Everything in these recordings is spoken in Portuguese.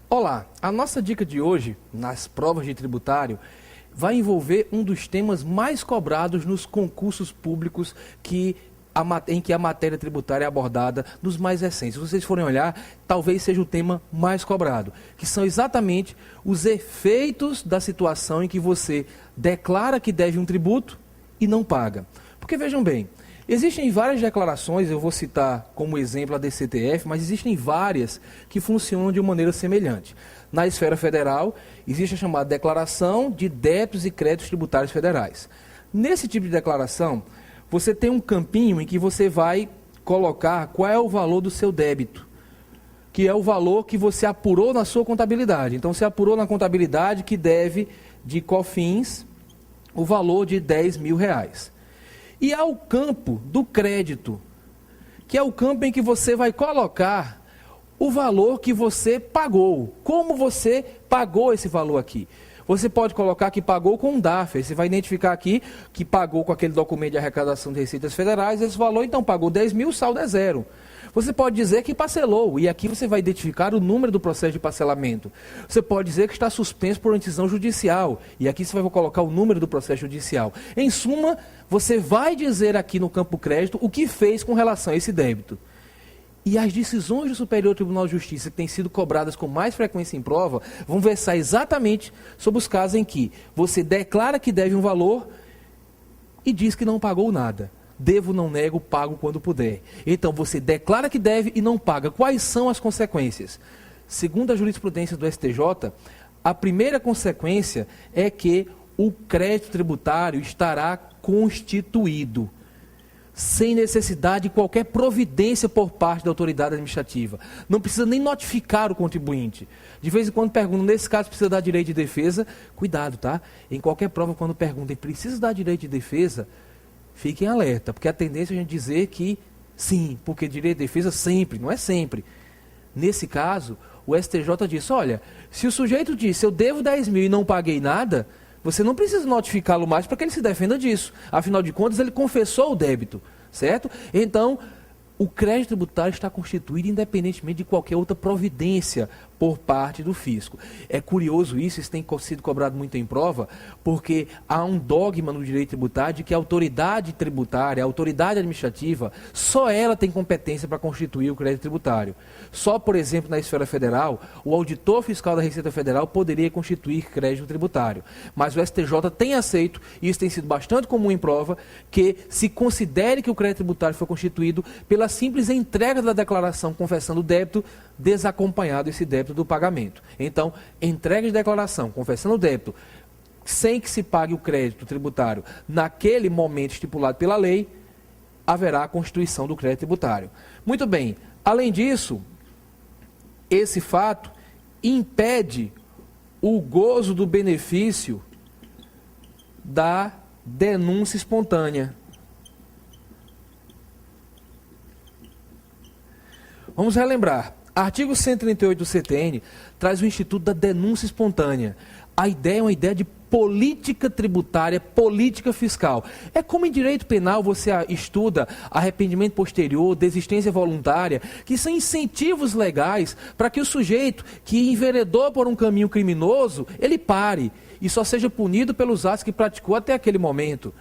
Olá, a nossa dica de hoje, nas provas de tributário, vai envolver um dos temas mais cobrados nos concursos públicos em que a matéria tributária é abordada nos mais recentes. Se vocês forem olhar, talvez seja o tema mais cobrado, que são exatamente os efeitos da situação em que você declara que deve um tributo e não paga. Porque vejam bem, existem várias declarações, eu vou citar como exemplo a DCTF, mas existem várias que funcionam de maneira semelhante. Na esfera federal, existe a chamada Declaração de Débitos e Créditos Tributários Federais. Nesse tipo de declaração, você tem um campinho em que você vai colocar qual é o valor do seu débito, que é o valor que você apurou na sua contabilidade. Então, você apurou na contabilidade que deve de COFINS o valor de R$10.000. E há o campo do crédito, que é o campo em que você vai colocar o valor que você pagou. Como você pagou esse valor aqui? Você pode colocar que pagou com um DARF. Você vai identificar aqui que pagou com aquele documento de arrecadação de receitas federais esse valor, então pagou 10.000, saldo é zero. Você pode dizer que parcelou, e aqui você vai identificar o número do processo de parcelamento. Você pode dizer que está suspenso por decisão judicial, e aqui você vai colocar o número do processo judicial. Em suma, você vai dizer aqui no campo crédito o que fez com relação a esse débito. E as decisões do Superior Tribunal de Justiça, que têm sido cobradas com mais frequência em prova, vão versar exatamente sobre os casos em que você declara que deve um valor e diz que não pagou nada. Devo, não nego, pago quando puder. Então, você declara que deve e não paga. Quais são as consequências? Segundo a jurisprudência do STJ, a primeira consequência é que o crédito tributário estará constituído, sem necessidade de qualquer providência por parte da autoridade administrativa. Não precisa nem notificar o contribuinte. De vez em quando perguntam, nesse caso precisa dar direito de defesa. Cuidado, tá? Em qualquer prova, quando perguntem, precisa dar direito de defesa, fiquem alerta, porque a tendência é a gente dizer que sim, porque direito de defesa sempre, não é sempre. Nesse caso, o STJ diz, olha, se o sujeito disse, eu devo 10.000 e não paguei nada, você não precisa notificá-lo mais para que ele se defenda disso. Afinal de contas, ele confessou o débito, certo? Então, o crédito tributário está constituído independentemente de qualquer outra providência por parte do fisco. É curioso isso tem sido cobrado muito em prova, porque há um dogma no direito tributário de que a autoridade tributária, a autoridade administrativa, só ela tem competência para constituir o crédito tributário. Só, por exemplo, na esfera federal, o auditor fiscal da Receita Federal poderia constituir crédito tributário. Mas o STJ tem aceito, e isso tem sido bastante comum em prova, que se considere que o crédito tributário foi constituído pela simples entrega da declaração confessando o débito, desacompanhado esse débito do pagamento. Então, entrega de declaração, confessando o débito, sem que se pague o crédito tributário naquele momento estipulado pela lei, haverá a constituição do crédito tributário. Muito bem, além disso, esse fato impede o gozo do benefício da denúncia espontânea. Vamos relembrar. Artigo 138 do CTN traz o Instituto da Denúncia Espontânea. A ideia é uma ideia de política tributária, política fiscal. É como em direito penal você estuda arrependimento posterior, desistência voluntária, que são incentivos legais para que o sujeito que enveredou por um caminho criminoso, ele pare e só seja punido pelos atos que praticou até aquele momento.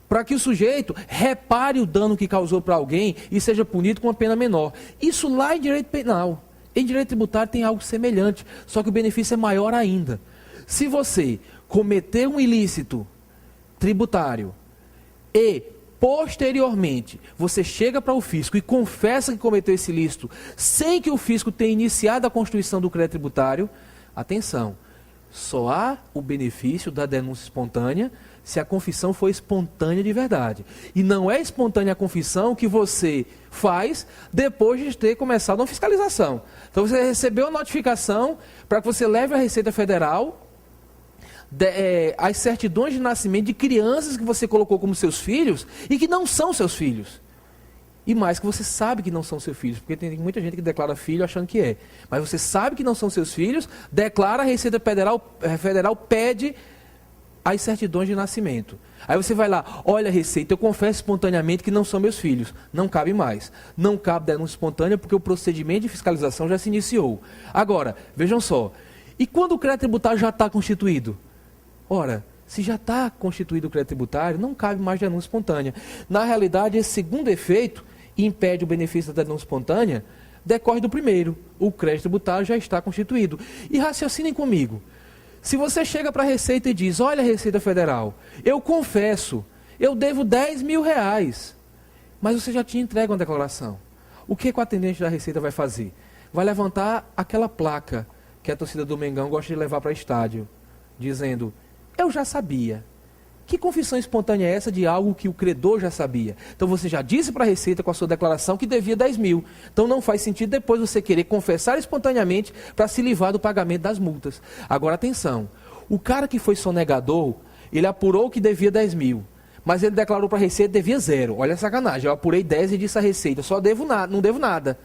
Para que o sujeito repare o dano que causou para alguém e seja punido com uma pena menor. Isso lá em direito penal. Em direito tributário tem algo semelhante, só que o benefício é maior ainda. Se você cometer um ilícito tributário e, posteriormente, você chega para o fisco e confessa que cometeu esse ilícito sem que o fisco tenha iniciado a constituição do crédito tributário, atenção, só há o benefício da denúncia espontânea se a confissão for espontânea de verdade. E não é espontânea a confissão que você faz depois de ter começado uma fiscalização. Então você recebeu a notificação para que você leve à Receita Federal as certidões de nascimento de crianças que você colocou como seus filhos e que não são seus filhos. E mais que você sabe que não são seus filhos, porque tem muita gente que declara filho achando que é. Mas você sabe que não são seus filhos, declara, a Receita Federal pede as certidões de nascimento. Aí você vai lá, olha a Receita, eu confesso espontaneamente que não são meus filhos. Não cabe mais. Não cabe denúncia espontânea porque o procedimento de fiscalização já se iniciou. Agora, vejam só, e quando o crédito tributário já está constituído? Ora, se já está constituído o crédito tributário, não cabe mais denúncia espontânea. Na realidade, esse segundo efeito impede o benefício da denúncia espontânea, decorre do primeiro. O crédito tributário já está constituído. E raciocinem comigo. Se você chega para a Receita e diz, olha, Receita Federal, eu confesso, eu devo 10 mil reais, mas você já tinha entregue uma declaração. O que o atendente da Receita vai fazer? Vai levantar aquela placa que a torcida do Mengão gosta de levar para estádio, dizendo, eu já sabia. Que confissão espontânea é essa de algo que o credor já sabia? Então você já disse para a Receita com a sua declaração que devia 10 mil. Então não faz sentido depois você querer confessar espontaneamente para se livrar do pagamento das multas. Agora atenção, o cara que foi sonegador, ele apurou que devia 10 mil. Mas ele declarou para a Receita que devia 0. Olha a sacanagem, eu apurei 10 e disse à Receita, só devo nada, não devo nada.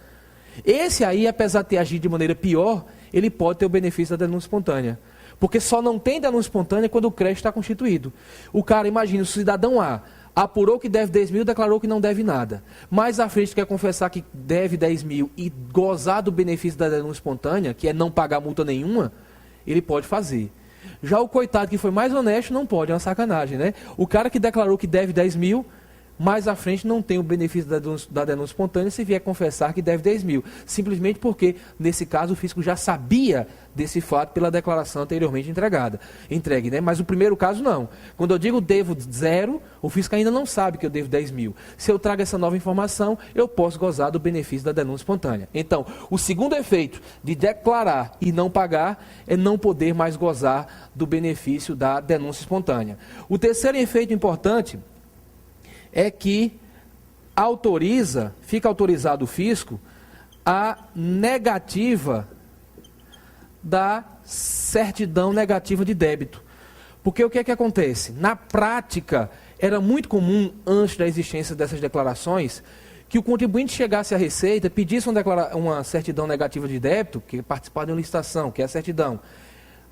Esse aí, apesar de ter agido de maneira pior, ele pode ter o benefício da denúncia espontânea. Porque só não tem denúncia espontânea quando o crédito está constituído. O cara, imagina, o cidadão A apurou que deve 10 mil, declarou que não deve nada. Mais à frente quer confessar que deve 10 mil e gozar do benefício da denúncia espontânea, que é não pagar multa nenhuma, ele pode fazer. Já o coitado que foi mais honesto não pode, é uma sacanagem, né? O cara que declarou que deve 10 mil, mais à frente não tem o benefício da denúncia espontânea se vier confessar que deve 10 mil. Simplesmente porque, nesse caso, o fisco já sabia desse fato pela declaração anteriormente entregue, né? Mas o primeiro caso não. Quando eu digo devo 0, o fisco ainda não sabe que eu devo 10 mil. Se eu trago essa nova informação, eu posso gozar do benefício da denúncia espontânea. Então, o segundo efeito de declarar e não pagar é não poder mais gozar do benefício da denúncia espontânea. O terceiro efeito importante é que fica autorizado o fisco a negativa da certidão negativa de débito. Porque o que é que acontece? Na prática, era muito comum, antes da existência dessas declarações, que o contribuinte chegasse à Receita, pedisse uma certidão negativa de débito, que é participar de uma licitação, que é a certidão.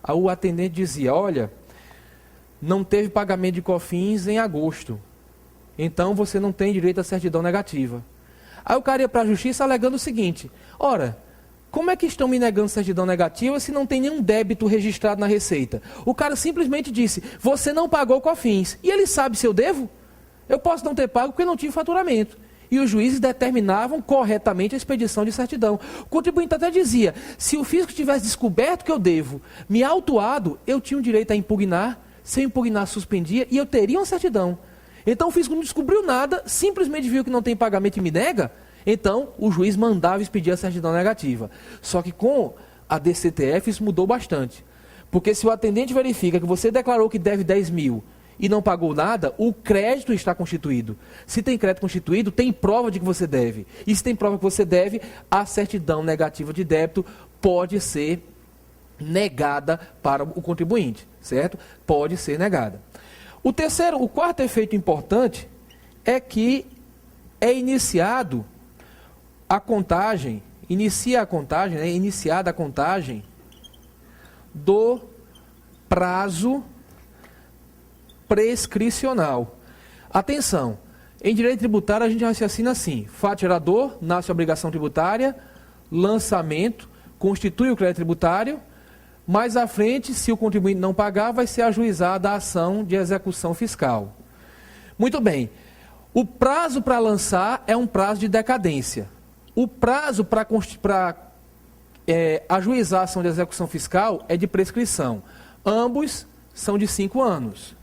Aí o atendente dizia, olha, não teve pagamento de COFINS em agosto. Então você não tem direito à certidão negativa. Aí o cara ia para a justiça alegando o seguinte, ora, como é que estão me negando certidão negativa se não tem nenhum débito registrado na Receita? O cara simplesmente disse, você não pagou COFINS. E ele sabe se eu devo? Eu posso não ter pago porque não tive faturamento. E os juízes determinavam corretamente a expedição de certidão. O contribuinte até dizia, se o fisco tivesse descoberto que eu devo, me autuado, eu tinha o direito a impugnar, se eu impugnar suspendia e eu teria uma certidão. Então o fisco não descobriu nada, simplesmente viu que não tem pagamento e me nega, então o juiz mandava expedir a certidão negativa. Só que com a DCTF isso mudou bastante. Porque se o atendente verifica que você declarou que deve 10 mil e não pagou nada, o crédito está constituído. Se tem crédito constituído, tem prova de que você deve. E se tem prova que você deve, a certidão negativa de débito pode ser negada para o contribuinte, certo? Pode ser negada. O quarto efeito importante é que é iniciada a contagem do prazo prescricional. Atenção, em direito tributário a gente raciocina assim, fato gerador, nasce a obrigação tributária, lançamento, constitui o crédito tributário, mais à frente, se o contribuinte não pagar, vai ser ajuizada a ação de execução fiscal. Muito bem. O prazo para lançar é um prazo de decadência. O prazo para ajuizar a ação de execução fiscal é de prescrição. Ambos são de 5 anos.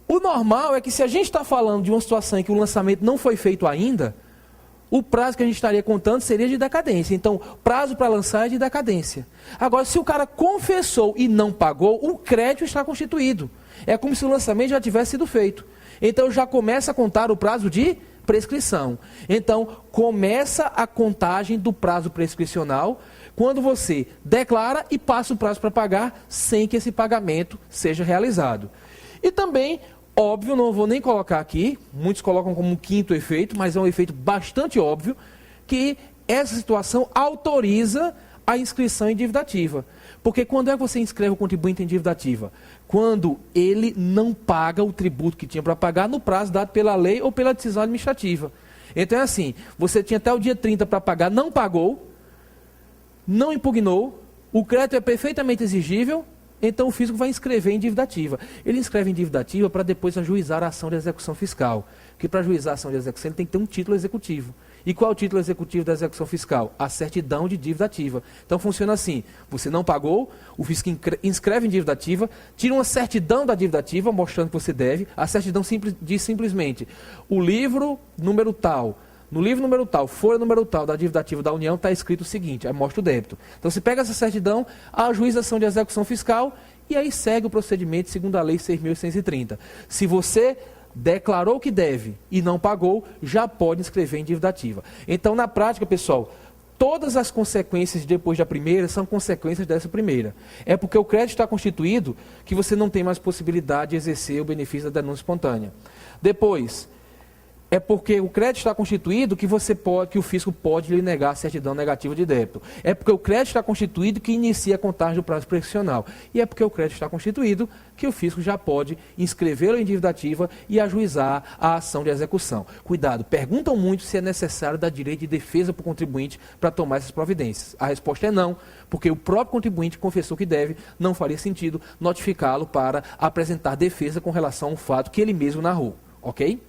O normal é que se a gente está falando de uma situação em que o lançamento não foi feito ainda, o prazo que a gente estaria contando seria de decadência. Então, prazo para lançar é de decadência. Agora, se o cara confessou e não pagou, o crédito está constituído. É como se o lançamento já tivesse sido feito. Então, já começa a contar o prazo de prescrição. Então, começa a contagem do prazo prescricional quando você declara e passa o prazo para pagar sem que esse pagamento seja realizado. E também, óbvio, não vou nem colocar aqui, muitos colocam como um quinto efeito, mas é um efeito bastante óbvio, que essa situação autoriza a inscrição em dívida ativa. Porque quando é que você inscreve o contribuinte em dívida ativa? quando ele não paga o tributo que tinha para pagar no prazo dado pela lei ou pela decisão administrativa. Então é assim, você tinha até o dia 30 para pagar, não pagou, não impugnou, o crédito é perfeitamente exigível, então o fisco vai inscrever em dívida ativa. Ele inscreve em dívida ativa para depois ajuizar a ação de execução fiscal. Porque para ajuizar a ação de execução ele tem que ter um título executivo. E qual é o título executivo da execução fiscal? A certidão de dívida ativa. Então funciona assim, você não pagou, o fisco inscreve em dívida ativa, tira uma certidão da dívida ativa mostrando que você deve, a certidão diz simplesmente, o livro número tal, no livro número tal, folha número tal da dívida ativa da União está escrito o seguinte, aí mostra o débito. Então você pega essa certidão, ajuiza a ação de execução fiscal e aí segue o procedimento segundo a lei 6.830. Se você declarou que deve e não pagou, já pode inscrever em dívida ativa. Então, na prática, pessoal, todas as consequências depois da primeira são consequências dessa primeira. É porque o crédito está constituído que você não tem mais possibilidade de exercer o benefício da denúncia espontânea. Depois, é porque o crédito está constituído que que o fisco pode lhe negar a certidão negativa de débito. É porque o crédito está constituído que inicia a contagem do prazo prescricional. E é porque o crédito está constituído que o fisco já pode inscrevê-lo em dívida ativa e ajuizar a ação de execução. Cuidado, perguntam muito se é necessário dar direito de defesa para o contribuinte para tomar essas providências. A resposta é não, porque o próprio contribuinte confessou que deve, não faria sentido notificá-lo para apresentar defesa com relação a um fato que ele mesmo narrou. Ok?